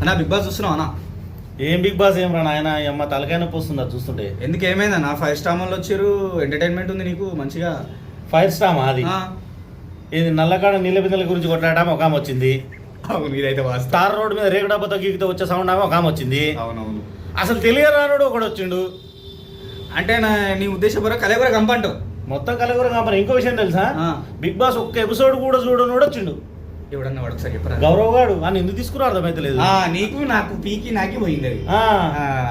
అన్నా big boss చూస్తున్నావు అన్నా? ఏం బిగ్ బాస్ ఏం రా నాయన అమ్మ తలకాయ నొప్పి వస్తుంది అది చూస్తుంటే. ఎందుకు ఏమైందన్నా? 5 స్టార్ వాళ్ళు వచ్చారు, ఎంటర్టైన్మెంట్ ఉంది నీకు మంచిగా. 5 స్టార్ అది ఆ, ఇది నల్లకాడ నీళ్ళ బిందెల గురించి కొట్లాడడం ఒక ఆమె వచ్చింది. అవును ఇదైతే వాస్తవం. స్టార్ రోడ్ మీద రేగు డబ్బతో గీకితే వచ్చే సౌండ్ ఆమె ఒక ఆమె వచ్చింది. అవునవును. అసలు తెలియరానుడు ఒకడు వచ్చిండు. అంటే నీ ఉద్దేశపూర్వక కలెబర కంపంటావు. మొత్తం కలగూర కాపని. ఇంకో విషయం తెలుసా, ఆ. బిగ్ బాస్ ఒక్క ఎపిసోడ్ కూడా చూడనోడు వచ్చిండు. ఎవడన్నా వాడు ఒకసారి చెప్పరా? గౌరవ్ గాడు అని ఎందుకు తీసుకురా అర్థమైతే లేదు. నీకు నాకు పీకి నాకి పోయింది అది.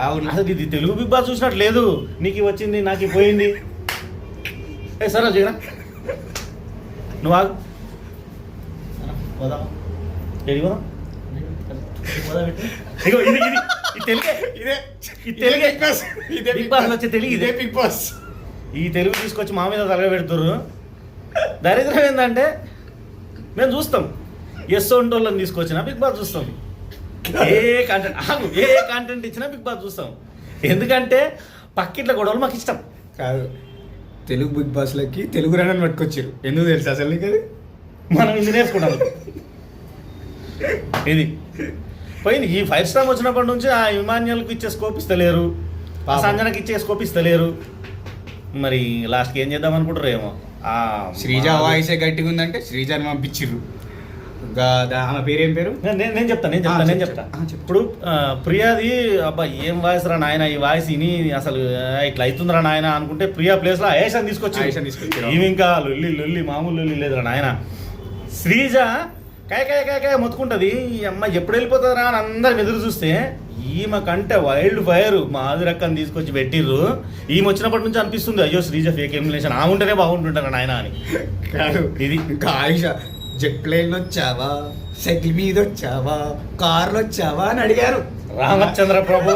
అవును. అసలు ఇది తెలుగు బిగ్ బాస్ చూసినట్టు లేదు. నీకు వచ్చింది నాకు పోయింది. ఏ సరే జగన్ నువ్వు ఆగు. పోదాం. ఏడికి పోదాం? ఇగో ఇది ఇది ఈ తెలుగే ఇదే ఈ తెలుగే బిగ్ బాస్. ఇదే బిగ్ బాస్ వచ్చే తెలుగు ఇదే ఇదే. Bigg Boss. ఈ తెలుగు తీసుకొచ్చి మా మీద తలగబెడుతుర్రు. దరిద్రం ఏంటంటే మేము చూస్తాం, ఎస్ వాళ్ళని తీసుకొచ్చినా బిగ్ బాస్ చూస్తాం. ఏ కంటెంట్ ఇచ్చినా బిగ్ బాస్ చూస్తాం. ఎందుకంటే పక్కిట్ల గొడవలు మాకు ఇష్టం కాదు. తెలుగు బిగ్ బాస్లకి తెలుగు రానని పట్టుకొచ్చారు. ఎందుకు తెలుసు అసలు నీకు అది? మనం ఇది నేర్చుకుంటాం. ఇది పోయింది. ఈ 5 స్టార్ వచ్చినప్పటి నుంచి ఆ ఇమాన్యుల్కి ఇచ్చే స్కోప్ ఇస్తలేరు, ఆ సంజనకి ఇచ్చే స్కోప్ ఇస్తలేరు. మరి లాస్ట్కి ఏం చేద్దాం అనుకుంటారు ఏమో. శ్రీజ వాయిసే గట్టిగా ఉందంటే శ్రీజని పంపించిర్రు. ఆమె పేరేం పేరు? నేను చెప్తాను. చెప్పు. ఇప్పుడు ప్రియాది అబ్బా ఏం వాయిస్ రా నాయన, ఈ వాయిస్ ఇని అసలు ఇట్లా అవుతుందిరా నాయన అనుకుంటే ప్రియా ప్లేస్ లో ఆయేషాని తీసుకొచ్చి ఈమె ఇంకా లొల్లి మామూలు లొల్లి లేదురా నాయన. శ్రీజ కాయ కాయ కాయ కాయ మొత్తుకుంటది. ఈ అమ్మాయి ఎప్పుడు వెళ్ళిపోతుందిరా అని అందరం ఎదురు చూస్తే ఈమె కంటే వైల్డ్ ఫైర్ మాధురక్కని తీసుకొచ్చి పెట్టిర్రు. ఈమె వచ్చినప్పటి నుంచి అనిపిస్తుంది అయ్యో శ్రీజ ఫేక్ ఎలిమినేషన్ ఆ ఉంటేనే బాగుంటుంటారా నాయన అని. కాదు ఇది ఇంకా ఆయుష జెట్ ప్లేన్ వచ్చావా, సైకిల్ మీద వచ్చావా, కార్లో వచ్చావా అని అడిగారు రామచంద్ర ప్రభు.